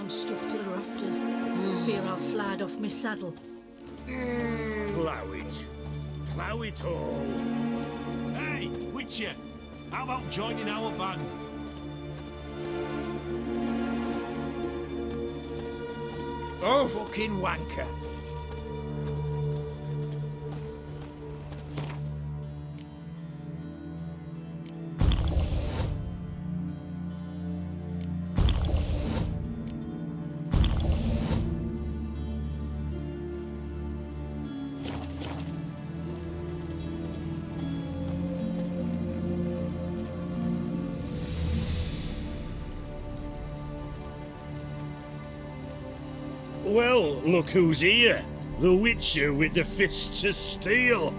I'm stuffed to the rafters. Fear I'll slide off my saddle. Plough it. Plough it all. Hey, Witcher! How about joining our band? Oh! Fucking wanker! Well, look who's here. The Witcher with the fists of steel.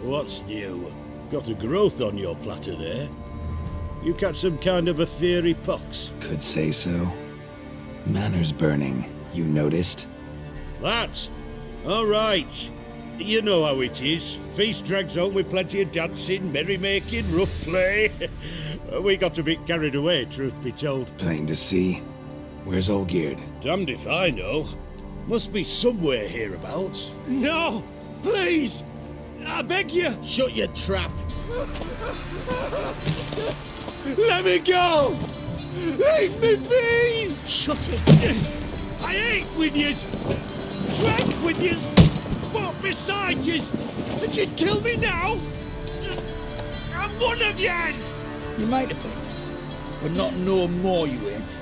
What's new? Got a growth on your platter there. You catch some kind of a fiery pox? Could say so. Manners burning, you noticed? That? All right. You know how it is. Feast drags on with plenty of dancing, merrymaking, rough play. We got a bit carried away, truth be told. Plain to see. Where's Olgierd? Damned if I know. Must be somewhere hereabouts. No! Please! I beg you! Shut your trap. Let me go! Leave me be! Shut it! I ate with yous! Drank with yous! Fought beside yous! And you'd kill me now? I'm one of yous! You might have been, but not no more you ain't.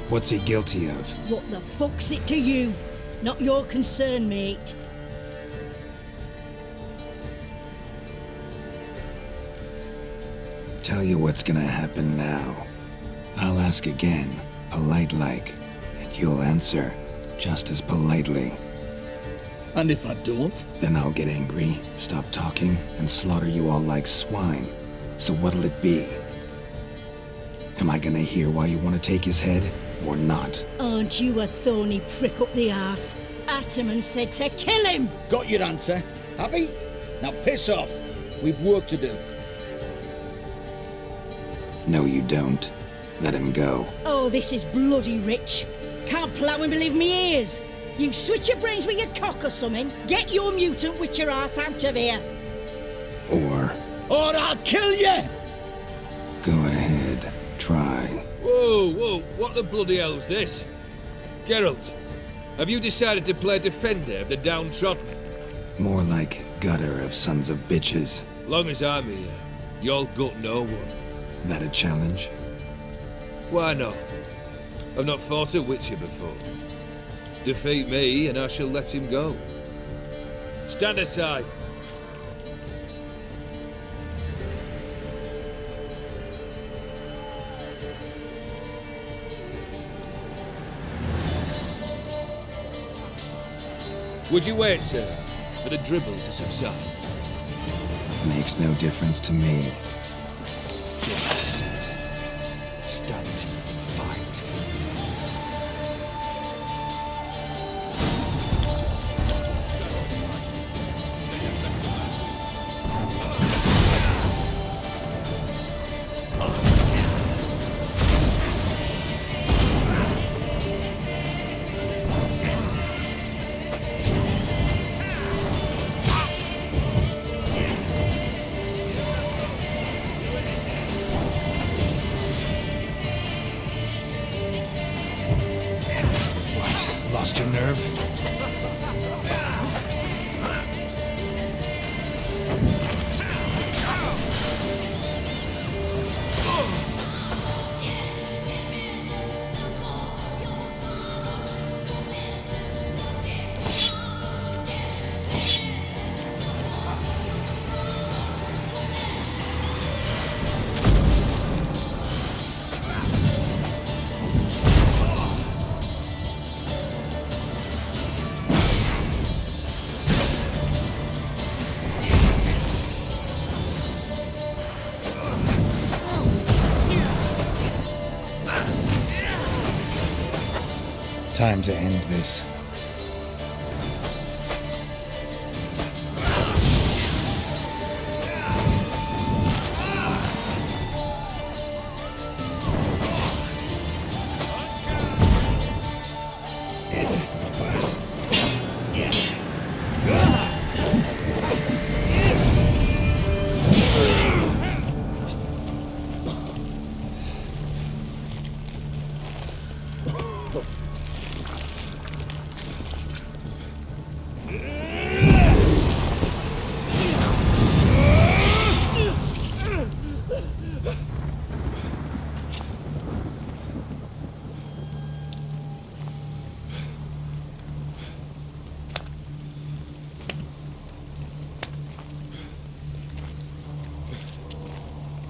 What's he guilty of? What the fuck's it to you? Not your concern, mate. Tell you what's gonna happen now. I'll ask again, polite-like, and you'll answer just as politely. And if I don't? Then I'll get angry, stop talking, and slaughter you all like swine. So what'll it be? Am I gonna hear why you want to take his head, or not? Aren't you a thorny prick up the arse? Ataman said to kill him! Got your answer. Happy? Now piss off. We've work to do. No, you don't. Let him go. Oh, this is bloody rich. Can't plough and believe me ears. You switch your brains with your cock or something. Get your mutant witcher ass out of here. Or I'll kill you! go ahead, try. Whoa, what the bloody hell's this? Geralt, have you decided to play defender of the downtrodden? More like gutter of sons of bitches. Long as I'm here, you'll gut no one. That a challenge? Why not? I've not fought a Witcher before. Defeat me and I shall let him go. Stand aside. Would you wait, sir, for the dribble to subside? Makes no difference to me. Just said. Stand, fight. Lost your nerve? Time to end this.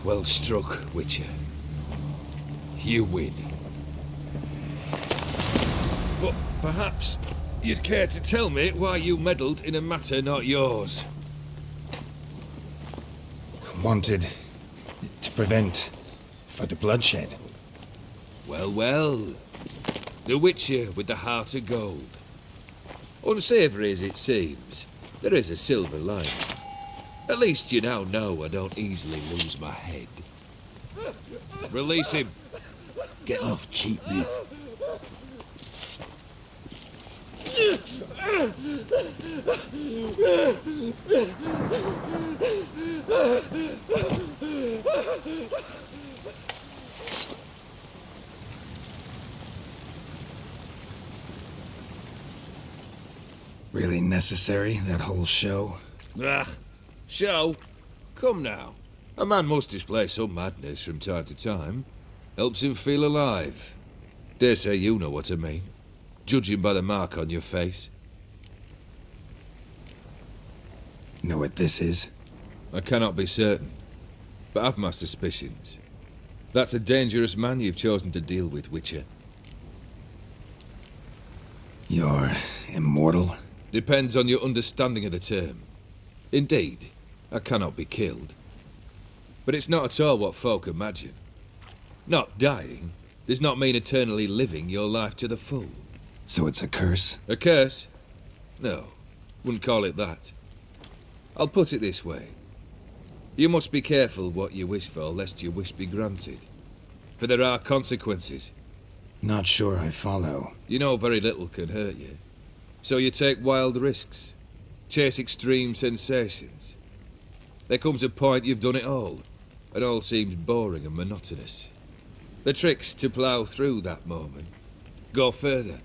Well struck, Witcher. You win. But perhaps you'd care to tell me why you meddled in a matter not yours. Wanted to prevent further bloodshed. Well, well. The Witcher with the heart of gold. Unsavoury as it seems, there is a silver lining. At least you now know I don't easily lose my head. Release him. Getting off cheap, mate. Really necessary, that whole show? Ah, show? Come now. A man must display some madness from time to time. Helps him feel alive. Dare say you know what I mean. Judging by the mark on your face. Know what this is? I cannot be certain, but I've my suspicions. That's a dangerous man you've chosen to deal with, Witcher. You're immortal? Depends on your understanding of the term. Indeed, I cannot be killed. But it's not at all what folk imagine. Not dying does not mean eternally living your life to the full. So it's a curse? A curse? No, wouldn't call it that. I'll put it this way. You must be careful what you wish for, lest your wish be granted. For there are consequences. Not sure I follow. You know very little can hurt you. So you take wild risks. Chase extreme sensations. There comes a point you've done it all, and all seems boring and monotonous. The trick's to plough through that moment. Go further.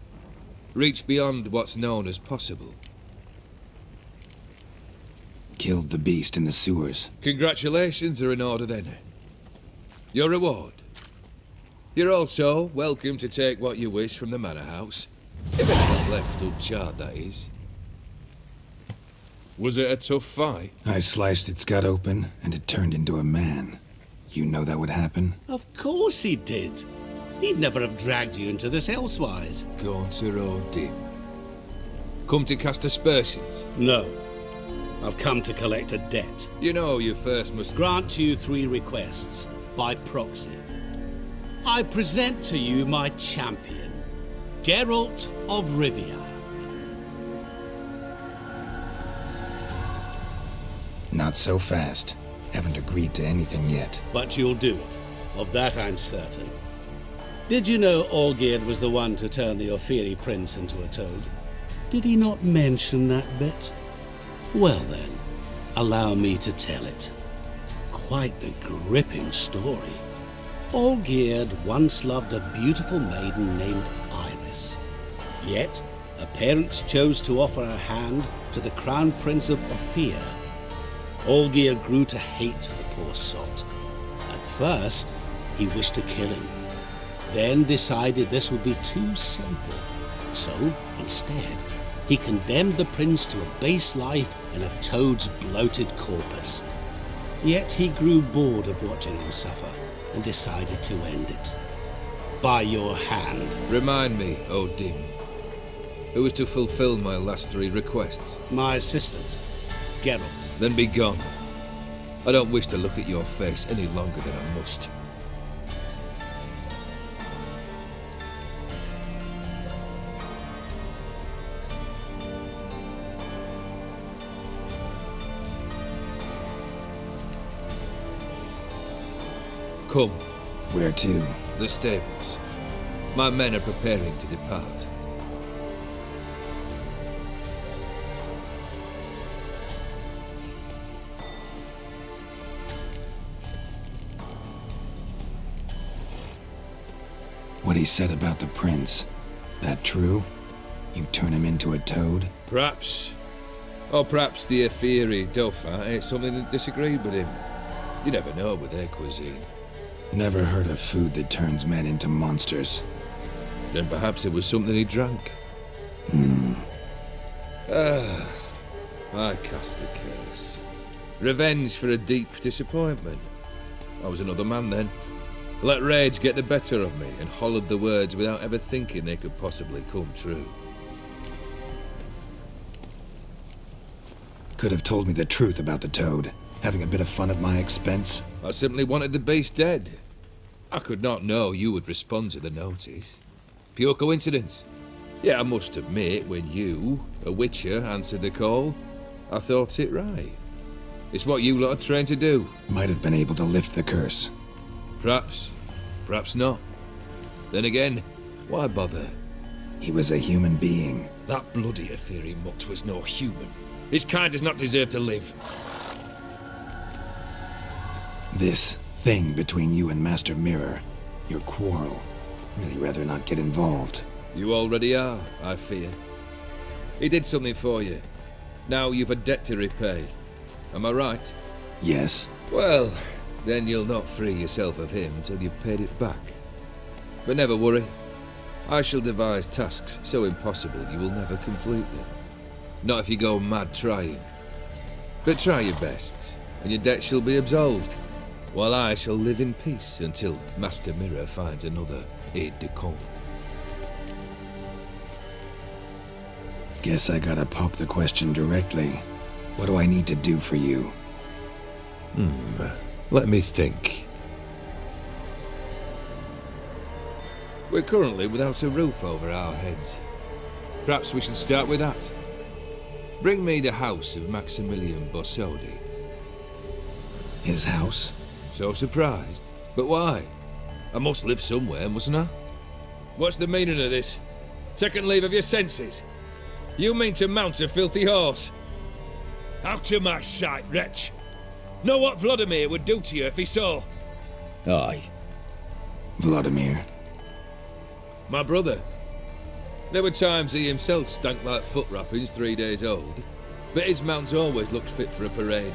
Reach beyond what's known as possible. Killed the beast in the sewers. Congratulations are in order then. Your reward. You're also welcome to take what you wish from the manor house. If anything's left uncharred, that is. Was it a tough fight? I sliced its gut open, and it turned into a man. You know that would happen? Of course he did. He'd never have dragged you into this elsewise. Gone to Radeon. Come to cast aspersions. No. I've come to collect a debt. You know you first must Grant you 3 requests, by proxy. I present to you my champion, Geralt of Rivia. Not so fast. Haven't agreed to anything yet. But you'll do it. Of that I'm certain. Did you know Olgierd was the one to turn the Ophiri prince into a toad? Did he not mention that bit? Well then, allow me to tell it. Quite the gripping story. Olgierd once loved a beautiful maiden named Iris. Yet, her parents chose to offer her hand to the Crown Prince of Ophir. Olgierd grew to hate the poor sot. At first, he wished to kill him, then decided this would be too simple. So, instead, he condemned the prince to a base life in a toad's bloated corpus. Yet he grew bored of watching him suffer and decided to end it. By your hand. Remind me, Odin. Who is to fulfill my last 3 requests? My assistant, Geralt. Then be gone. I don't wish to look at your face any longer than I must. Come. Where to? The stables. My men are preparing to depart. What he said about the prince. That true? You turn him into a toad? Perhaps. Or perhaps the Ophiri Dauphin ate something that disagreed with him. You never know with their cuisine. Never heard of food that turns men into monsters. Then perhaps it was something he drank. I cast the curse. Revenge for a deep disappointment. I was another man then. Let rage get the better of me and hollered the words without ever thinking they could possibly come true. Could have told me the truth about the toad, having a bit of fun at my expense. I simply wanted the beast dead. I could not know you would respond to the notice. Pure coincidence. Yeah, I must admit, when you, a witcher, answered the call, I thought it right. It's what you lot are trained to do. Might have been able to lift the curse. Perhaps. Perhaps not. Then again, why bother? He was a human being. That bloody Aetheri mutt was no human. His kind does not deserve to live. This thing between you and Master Mirror, your quarrel, really rather not get involved. You already are, I fear. He did something for you. Now you've a debt to repay. Am I right? Yes. Well, then you'll not free yourself of him till you've paid it back. But never worry. I shall devise tasks so impossible you will never complete them. Not if you go mad trying. But try your best, and your debt shall be absolved, while I shall live in peace until Master Mirror finds another aide-de-camp. Guess I gotta pop the question directly. What do I need to do for you? Let me think. We're currently without a roof over our heads. Perhaps we should start with that. Bring me the house of Maximilian Borsodi. His house? So surprised? But why? I must live somewhere, mustn't I? What's the meaning of this? Second leave of your senses? You mean to mount a filthy horse? Out of my sight, wretch! Know what Vladimir would do to you if he saw? Aye. Vladimir. My brother. There were times he himself stank like foot wrappings 3 days old, but his mount always looked fit for a parade.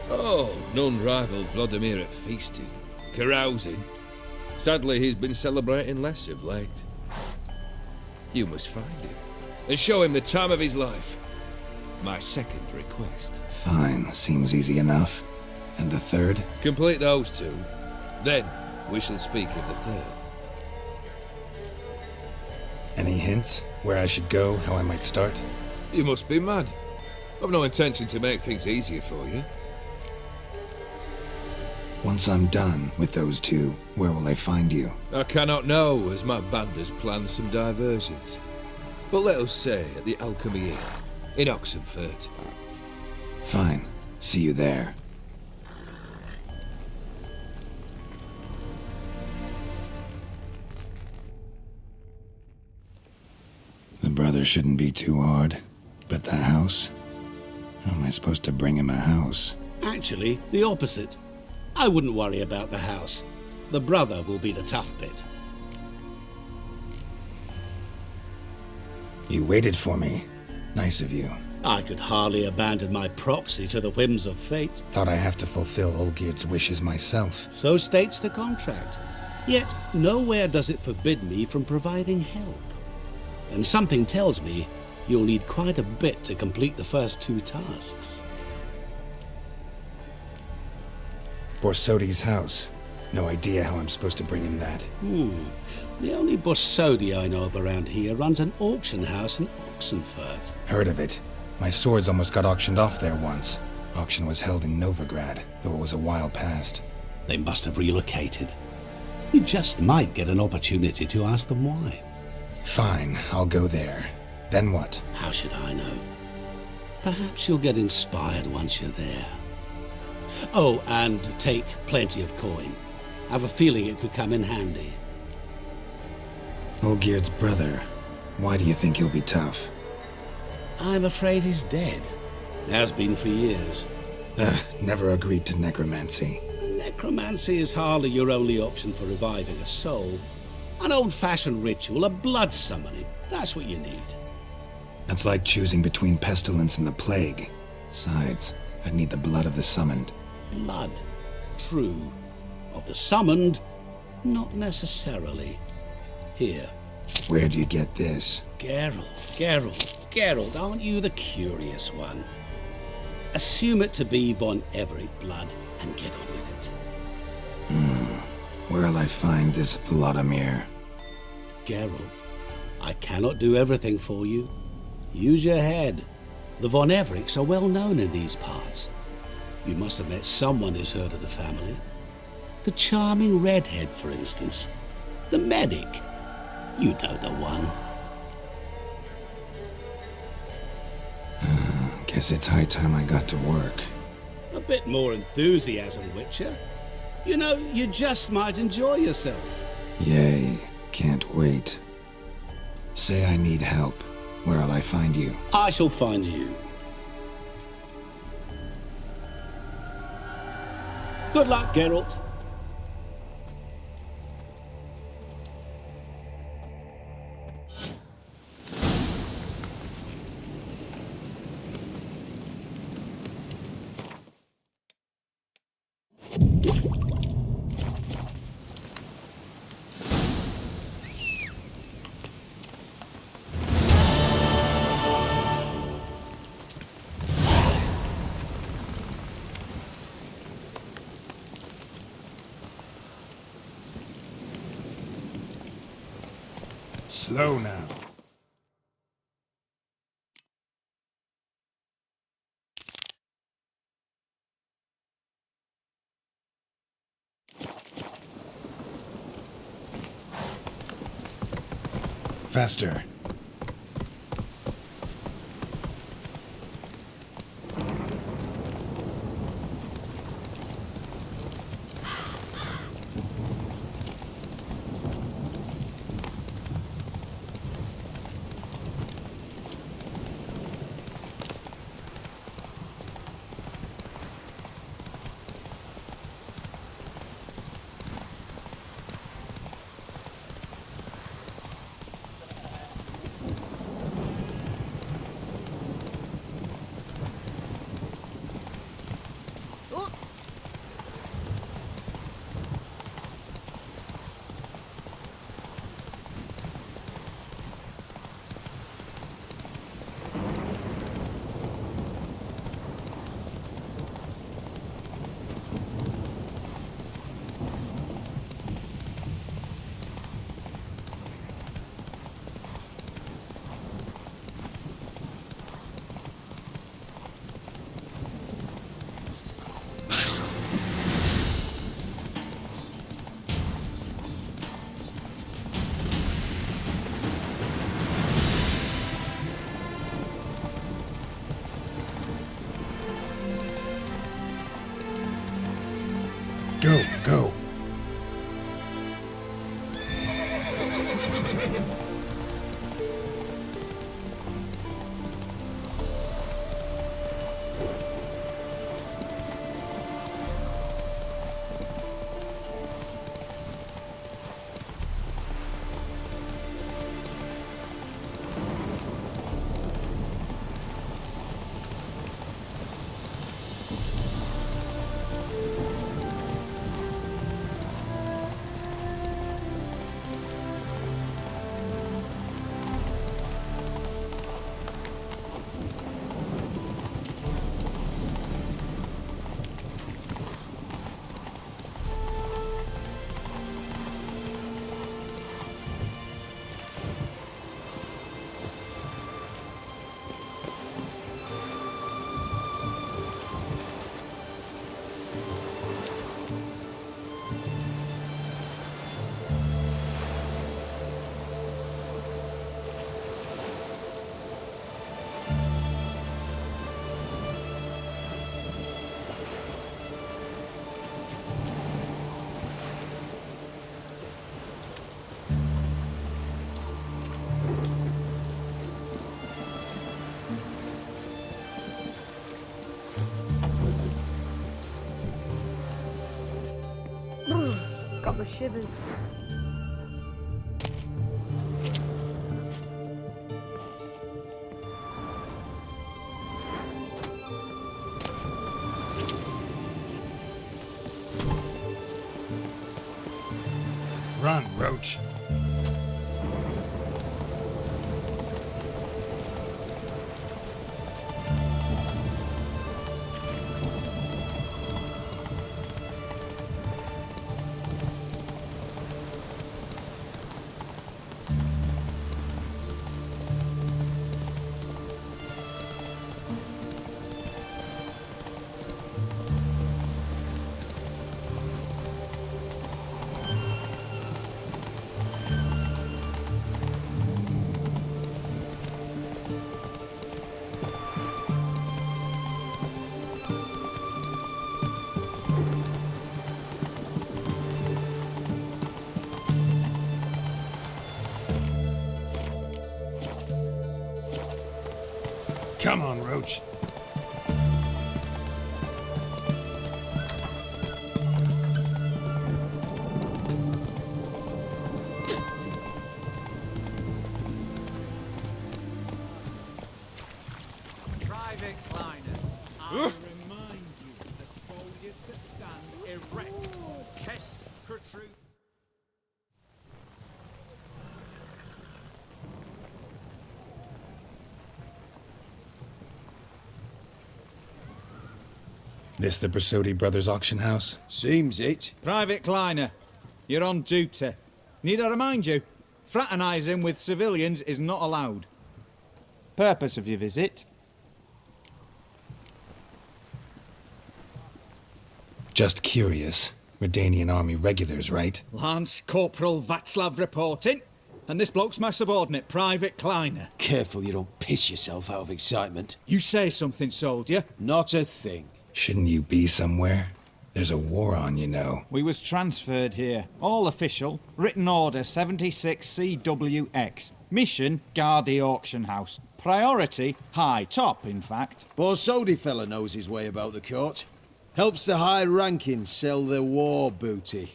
Oh, none rivaled Vladimir at feasting, carousing. Sadly, he's been celebrating less of late. You must find him, and show him the time of his life. My second request. Fine, seems easy enough. And the third? Complete those two, then we shall speak of the third. Any hints? Where I should go, how I might start? You must be mad. I've no intention to make things easier for you. Once I'm done with those two, where will I find you? I cannot know, as my band has planned some diversions. But let us say at the Alchemy Inn, in Oxenfurt. Fine. See you there. The brother shouldn't be too hard. But the house? How am I supposed to bring him a house? Actually, the opposite. I wouldn't worry about the house. The brother will be the tough bit. You waited for me. Nice of you. I could hardly abandon my proxy to the whims of fate. Thought I have to fulfill Olgierd's wishes myself. So states the contract. Yet, nowhere does it forbid me from providing help. And something tells me you'll need quite a bit to complete the first two tasks. Borsodi's house. No idea how I'm supposed to bring him that. The only Borsodi I know of around here runs an auction house in Oxenfurt. Heard of it. My swords almost got auctioned off there once. Auction was held in Novigrad, though it was a while past. They must have relocated. You just might get an opportunity to ask them why. Fine, I'll go there. Then what? How should I know? Perhaps you'll get inspired once you're there. Oh, and take plenty of coin. I have a feeling it could come in handy. Olgierd's brother. Why do you think he'll be tough? I'm afraid he's dead. Has been for years. Never agreed to necromancy. Necromancy is hardly your only option for reviving a soul. An old-fashioned ritual, a blood summoning. That's what you need. That's like choosing between pestilence and the plague. Besides, I'd need the blood of the summoned. Blood. True. Of the summoned, not necessarily. Here. Where do you get this? Geralt, aren't you the curious one? Assume it to be von Everec blood and get on with it. Where'll I find this Vladimir? Geralt, I cannot do everything for you. Use your head. The von Everecs are well known in these parts. You must have met someone who's heard of the family. The charming redhead, for instance. The medic. You know the one. Guess it's high time I got to work. A bit more enthusiasm, Witcher. You know, you just might enjoy yourself. Yay, can't wait. Say I need help. Where'll I find you? I shall find you. Good luck, Geralt. Slow now. Faster. Go, go. Got the shivers. Run, Roach. Come on, Roach. Private Kleiner, I remind you, the soldiers to stand erect. Chest protrude. This the Brasodi Brothers auction house? Seems it. Private Kleiner, you're on duty. Need I remind you, fraternising with civilians is not allowed. Purpose of your visit? Just curious. Redanian army regulars, right? Lance Corporal Václav reporting, and this bloke's my subordinate, Private Kleiner. Careful you don't piss yourself out of excitement. You say something, soldier. Not a thing. Shouldn't you be somewhere? There's a war on, you know. We was transferred here. All official. Written order 76 CWX. Mission, guard the auction house. Priority, high. Top, in fact. Borsodi fella knows his way about the court. Helps the high rankings sell their war booty.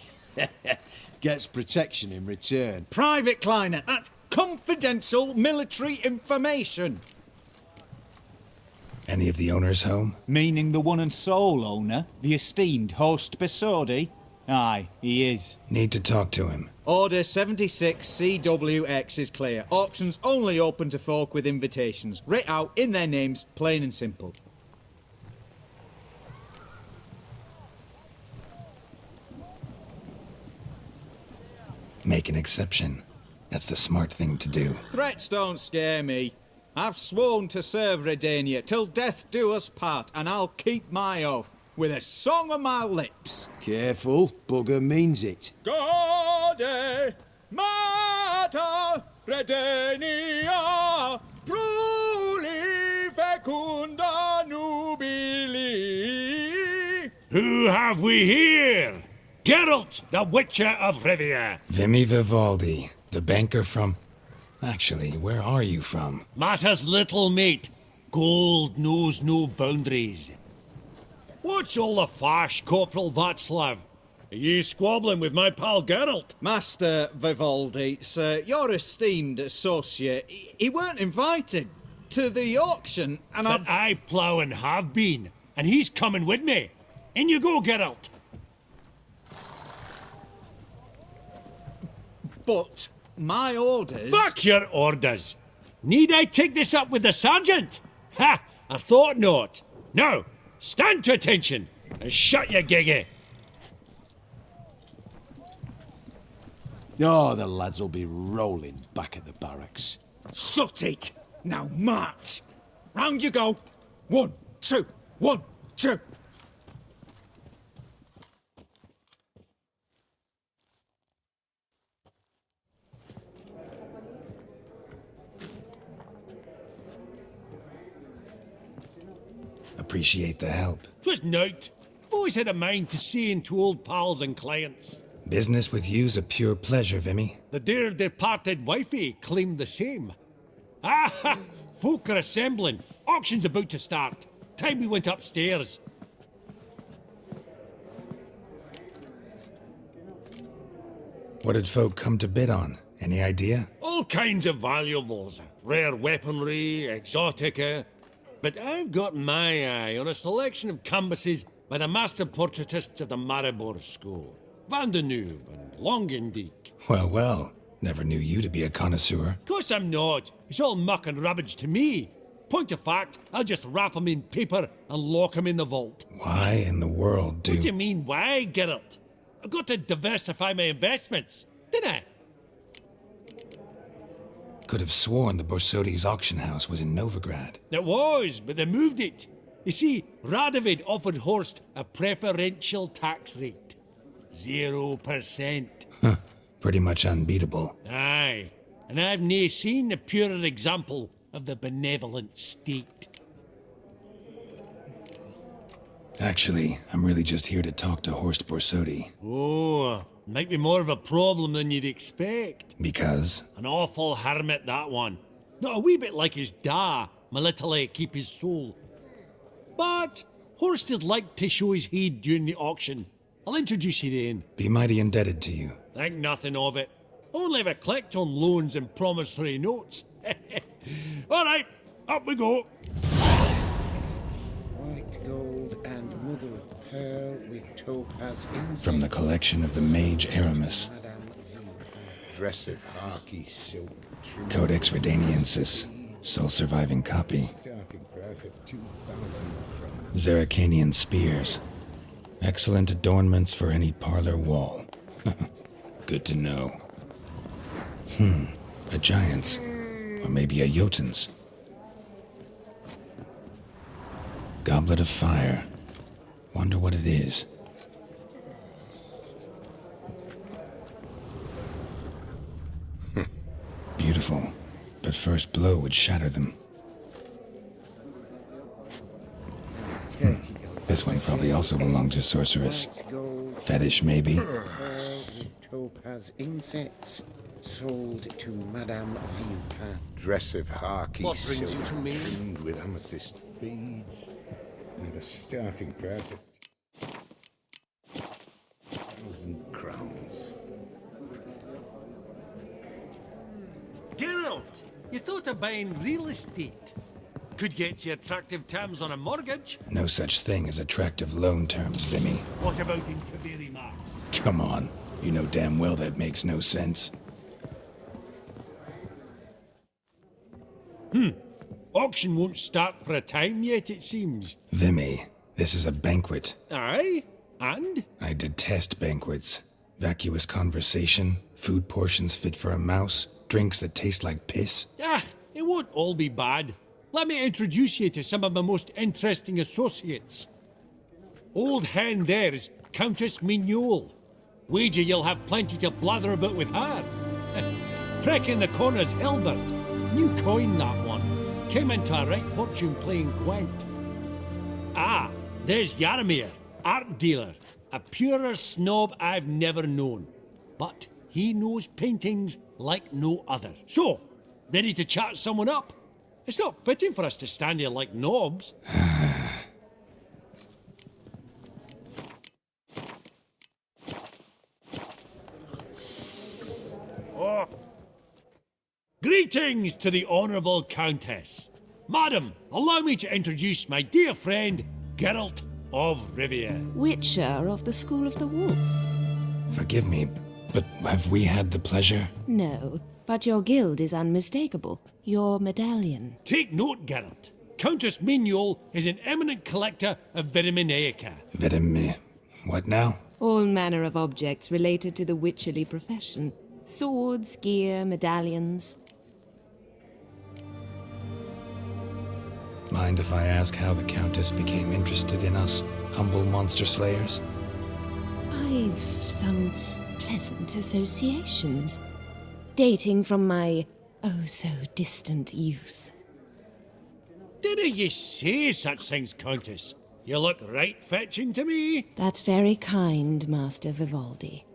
Gets protection in return. Private Kleiner, that's confidential military information. Any of the owners home? Meaning the one and sole owner, the esteemed host Borsodi? Aye, he is. Need to talk to him. Order 76 CWX is clear. Auctions only open to folk with invitations. Writ out in their names, plain and simple. Make an exception. That's the smart thing to do. Threats don't scare me. I've sworn to serve Redania till death do us part, and I'll keep my oath with a song on my lips. Careful, bugger means it. Gode Mater Redania Pruli Fecunda Nubili. Who have we here? Geralt, the Witcher of Rivia. Vimy Vivaldi, the banker from... Actually, where are you from? Matters little, mate. Gold knows no boundaries. What's all the fash, Corporal Václav? Are you squabbling with my pal Geralt? Master Vivaldi, sir, your esteemed associate, he weren't invited to the auction, and But I plough and have been, and he's coming with me. In you go, Geralt. But my orders... Fuck your orders! Need I take this up with the sergeant? Ha! I thought not. Now, stand to attention and shut your giggy. Oh, the lads will be rolling back at the barracks. Sut it! Now march! Round you go! 1, 2, 1, 2! Appreciate the help. 'Twas nowt. I've always had a mind to see into old pals and clients. Business with you's a pure pleasure, Vimy. The dear departed wifey claimed the same. Ah, folk are assembling. Auction's about to start. Time we went upstairs. What did folk come to bid on? Any idea? All kinds of valuables. Rare weaponry, exotica. But I've got my eye on a selection of canvases by the master portraitists of the Motherboard school. Van de Noob and Longendijk. Well, well. Never knew you to be a connoisseur. Course I'm not. It's all muck and rubbish to me. Point of fact, I'll just wrap 'em in paper and lock 'em in the vault. Why in the world do... What do you mean, why, Geralt? I've got to diversify my investments, didn't I? Could have sworn the Borsodi's auction house was in Novigrad. It was, but they moved it. You see, Radovid offered Horst a preferential tax rate. 0%. Huh. Pretty much unbeatable. Aye, and I've nae seen a purer example of the benevolent state. Actually, I'm really just here to talk to Horst Borsodi. Oh, might be more of a problem than you'd expect. Because? An awful hermit, that one. Not a wee bit like his da, my little keep his soul. But Horst'd like to show his head during the auction. I'll introduce you then. Be mighty indebted to you. Think nothing of it. Only if I collect on loans and promissory notes. All right, up we go. White gold and mother of pearl with topaz incense. From the collection of the mage Aramis. Dress of harky silk. Codex Redaniensis. Sole surviving copy. Starting price of 2,000 crowns. Zeracanian spears. Excellent adornments for any parlor wall. Good to know. A giant's. Or maybe a Jotun's. Goblet of fire. Wonder what it is. Beautiful, but first blow would shatter them. This one probably also belonged to sorceress. Fetish, maybe? Pearl with topaz insets. Sold to Madame Villepin. Dress of harky What brings silk you to me? trimmed with amethyst beads. At a starting price of 1,000 crowns. Geralt, you thought of buying real estate. Could get you attractive terms on a mortgage. No such thing as attractive loan terms, Vimy. What about in Kaveri Max? Come on, you know damn well that makes no sense. Auction won't start for a time yet, it seems. Vimy, this is a banquet. Aye? And? I detest banquets. Vacuous conversation, food portions fit for a mouse, drinks that taste like piss. Ah, it won't all be bad. Let me introduce you to some of my most interesting associates. Old hen there is Countess Mignole. Wager you'll have plenty to blather about with her. Trek in the corner's Hilbert. New coin, that one. Came into a right fortune playing Gwent. Ah, there's Jaromir, art dealer. A purer snob I've never known. But he knows paintings like no other. So, ready to chat someone up? It's not fitting for us to stand here like knobs. Oh. Greetings to the Honourable Countess. Madam, allow me to introduce my dear friend, Geralt of Rivia. Witcher of the School of the Wolf. Forgive me, but have we had the pleasure? No, but your guild is unmistakable. Your medallion. Take note, Geralt. Countess Mignole is an eminent collector of Vitaminaica. What now? All manner of objects related to the witcherly profession. Swords, gear, medallions. Mind if I ask how the Countess became interested in us, humble monster slayers? I've some pleasant associations, dating from my oh-so-distant youth. Didn't you say such things, Countess? You look right fetching to me. That's very kind, Master Vivaldi.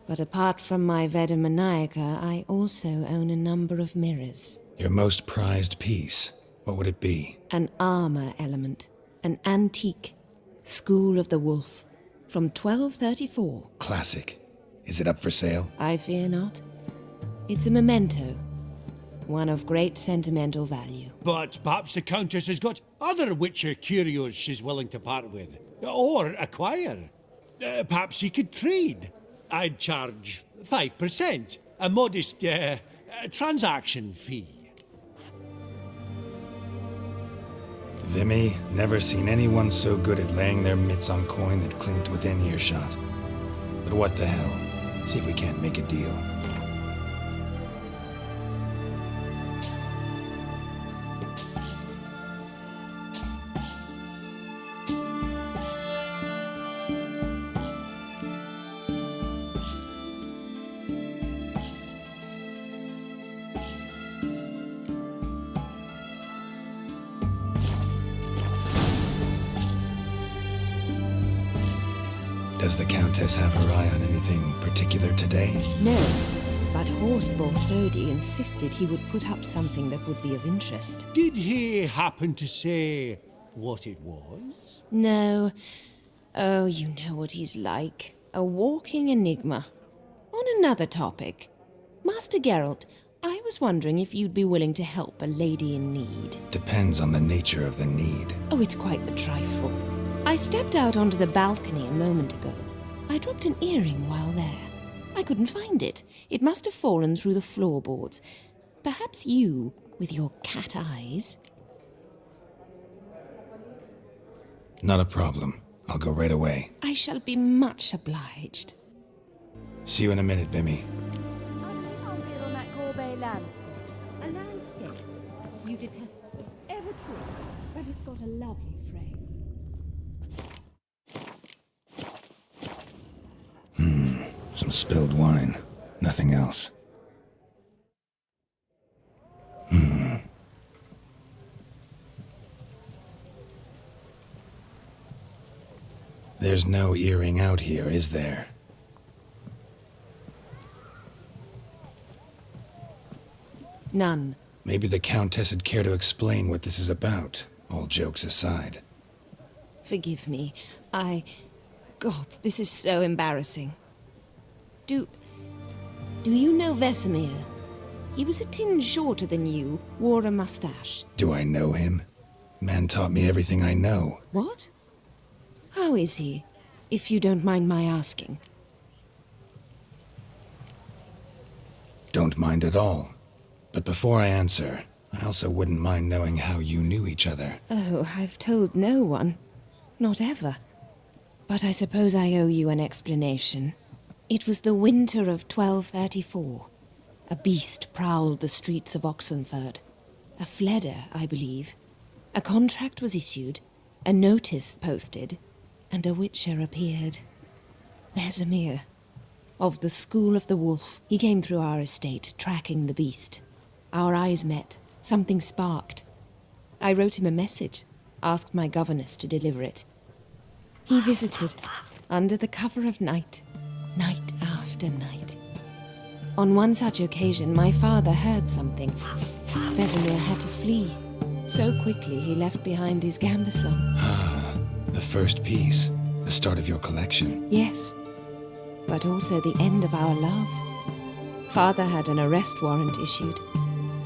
But apart from my Vedamaniaca, I also own a number of mirrors. Your most prized piece, what would it be? An armor element. An antique. School of the Wolf. From 1234. Classic. Is it up for sale? I fear not. It's a memento. One of great sentimental value. But perhaps the Countess has got other Witcher curios she's willing to part with. Or acquire. Perhaps he could trade. I'd charge 5%. A modest transaction fee. Vimy, never seen anyone so good at laying their mitts on coin that clinked within earshot. But what the hell? See if we can't make a deal. Does the Countess have her eye on anything particular today? No, But Horst Borsodi insisted he would put up something that would be of interest. Did he happen to say what it was? No. Oh, you know what he's like. A walking enigma. On another topic. Master Geralt, I was wondering if you'd be willing to help a lady in need. Depends on the nature of the need. Oh, it's quite the trifle. I stepped out onto the balcony a moment ago. I dropped an earring while there. I couldn't find it. It must have fallen through the floorboards. Perhaps you, with your cat eyes... Not a problem. I'll go right away. I shall be much obliged. See you in a minute, Vimy. On that Gorbet land. A landscape. You detest them. Ever true. But it's got a lovely frame. Some spilled wine. Nothing else. There's no earring out here, is there? None. Maybe the Countess would care to explain what this is about, all jokes aside. Forgive me. God, this is so embarrassing. Do you know Vesemir? He was a tinge shorter than you, wore a mustache. Do I know him? Man taught me everything I know. What? How is he, if you don't mind my asking? Don't mind at all. But before I answer, I also wouldn't mind knowing how you knew each other. Oh, I've told no one. Not ever. But I suppose I owe you an explanation. It was the winter of 1234. A beast prowled the streets of Oxenford. A fledder, I believe. A contract was issued, a notice posted, and a witcher appeared. Vesemir. Of the School of the Wolf. He came through our estate, tracking the beast. Our eyes met. Something sparked. I wrote him a message, asked my governess to deliver it. He visited, under the cover of night, night after night. On one such occasion, my father heard something. Vesemir had to flee. So quickly he left behind his gambeson. Ah, the first piece. The start of your collection. Yes, but also the end of our love. Father had an arrest warrant issued,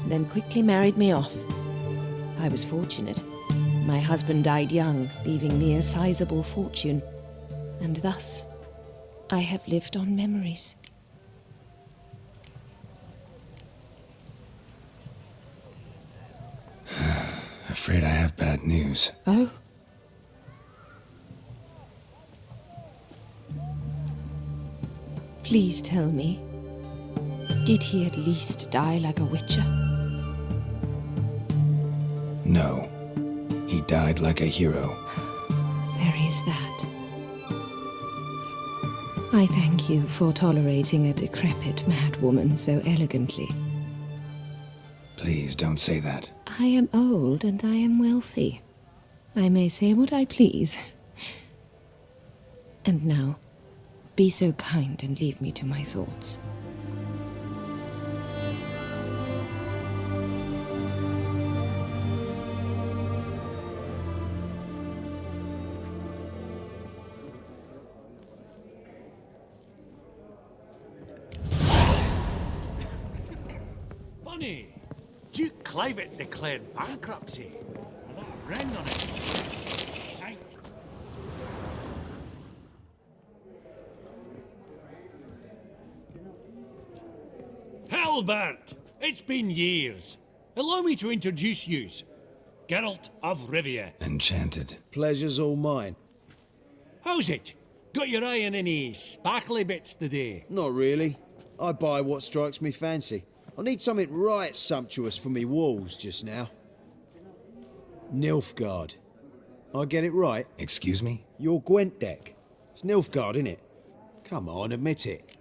then quickly married me off. I was fortunate. My husband died young, leaving me a sizable fortune. And thus, I have lived on memories. Afraid I have bad news. Oh? Please tell me, did he at least die like a witcher? No. He died like a hero. There is that. I thank you for tolerating a decrepit madwoman so elegantly. Please don't say that. I am old and I am wealthy. I may say what I please. And now, be so kind and leave me to my thoughts. Funny, Duke Clivet declared bankruptcy, and that ring on it. Shite. Hellbent! It's been years. Allow me to introduce yous. Geralt of Rivia. Enchanted. Pleasure's all mine. How's it? Got your eye on any sparkly bits today? Not really. I buy what strikes me fancy. I need something right sumptuous for me walls just now. Nilfgaard. I get it right? Excuse me? Your Gwent deck. It's Nilfgaard, innit? Come on, admit it.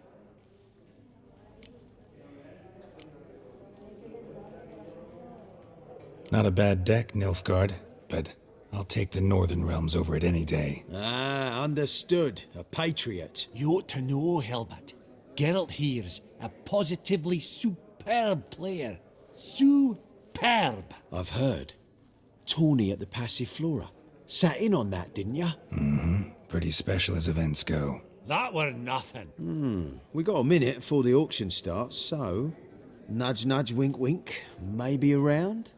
Not a bad deck, Nilfgaard, but I'll take the Northern Realms over it any day. Ah, understood. A patriot. You ought to know, Helbert. Geralt here's a positively superb player. Superb. I've heard. Tawny at the Passiflora. Sat in on that, didn't ya? Pretty special as events go. That were nothing. We got a minute before the auction starts, so... Nudge, nudge, wink, wink. Maybe around?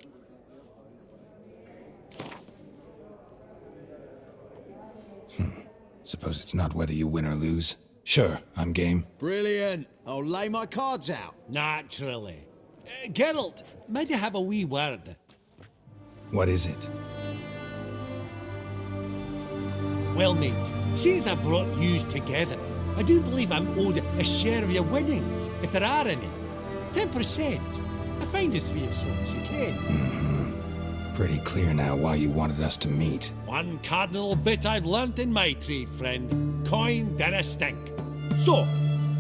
Suppose it's not whether you win or lose. Sure, I'm game. Brilliant. I'll lay my cards out. Naturally. Geralt, might I have a wee word? What is it? Well, mate, since I brought yous together, I do believe I'm owed a share of your winnings, if there are any. 10%. I find this for you so as you can. Pretty clear now why you wanted us to meet. One cardinal bit I've learnt in my trade, friend. Coin dinna stink. So,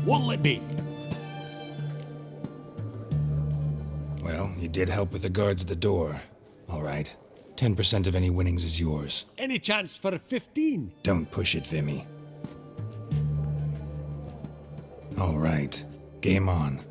what'll it be? Well, you did help with the guards at the door. All right. 10% of any winnings is yours. Any chance for 15? Don't push it, Vimy. All right. Game on.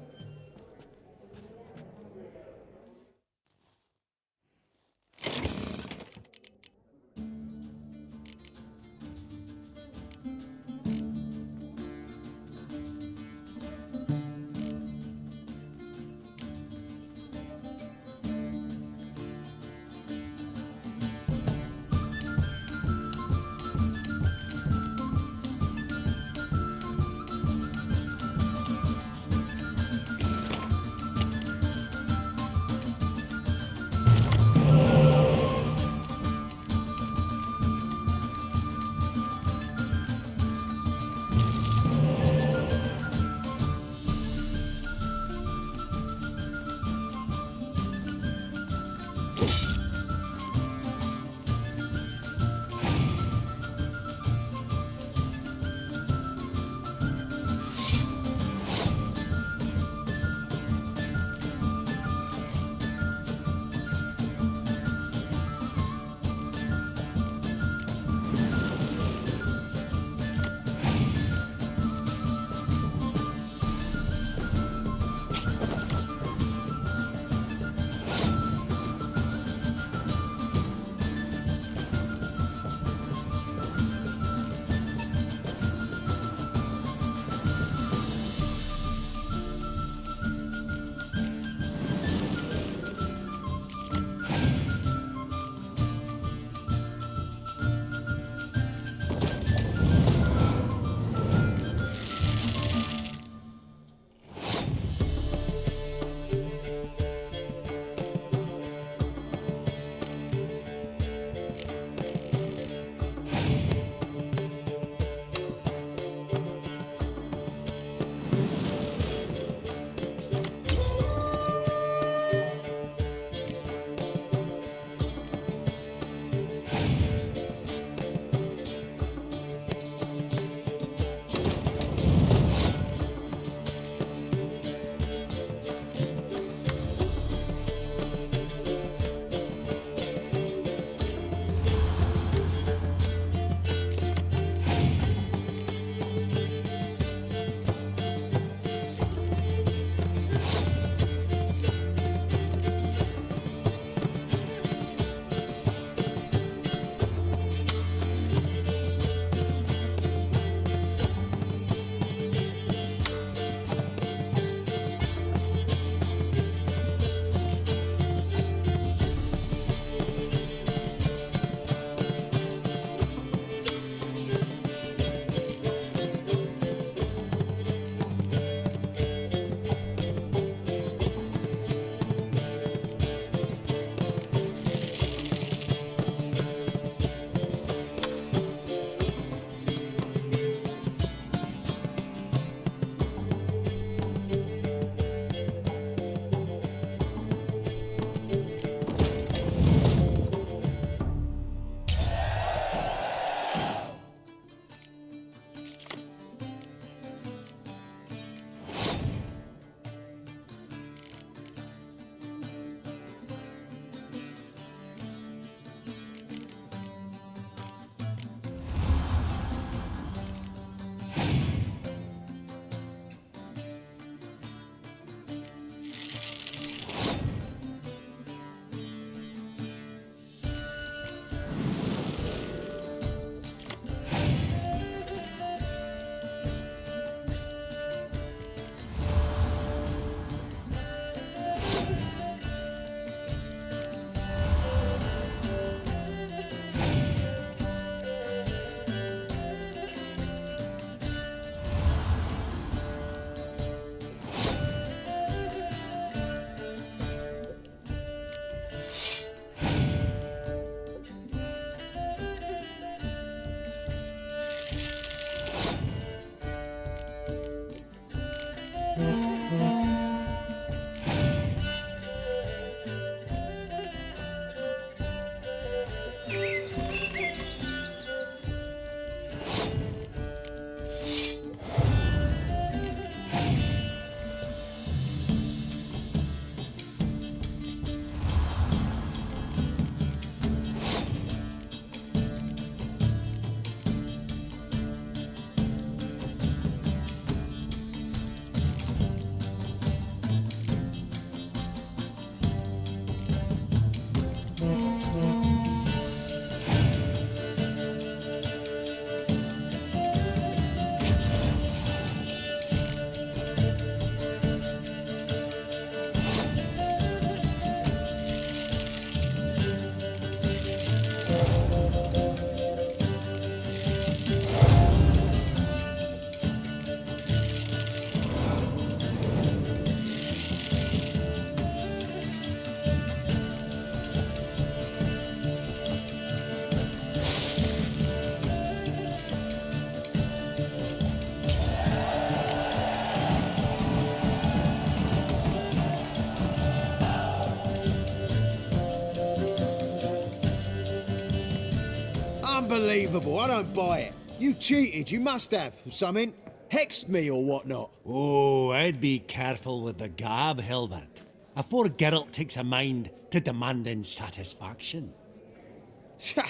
Unbelievable, I don't buy it. You cheated, you must have, or something. Hexed me or whatnot. Oh, I'd be careful with the gab, Hilbert. Afore Geralt takes a mind to demanding satisfaction.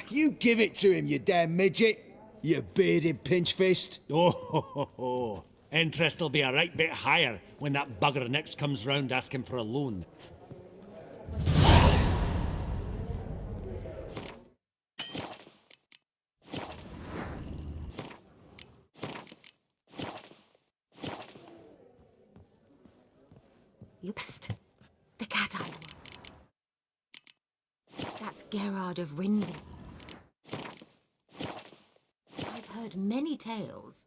You give it to him, you damn midget. You bearded pinchfist. Oh, interest'll be a right bit higher when that bugger next comes round asking for a loan. Psst. The cat-eyed one. That's Gerard of Rinby. I've heard many tales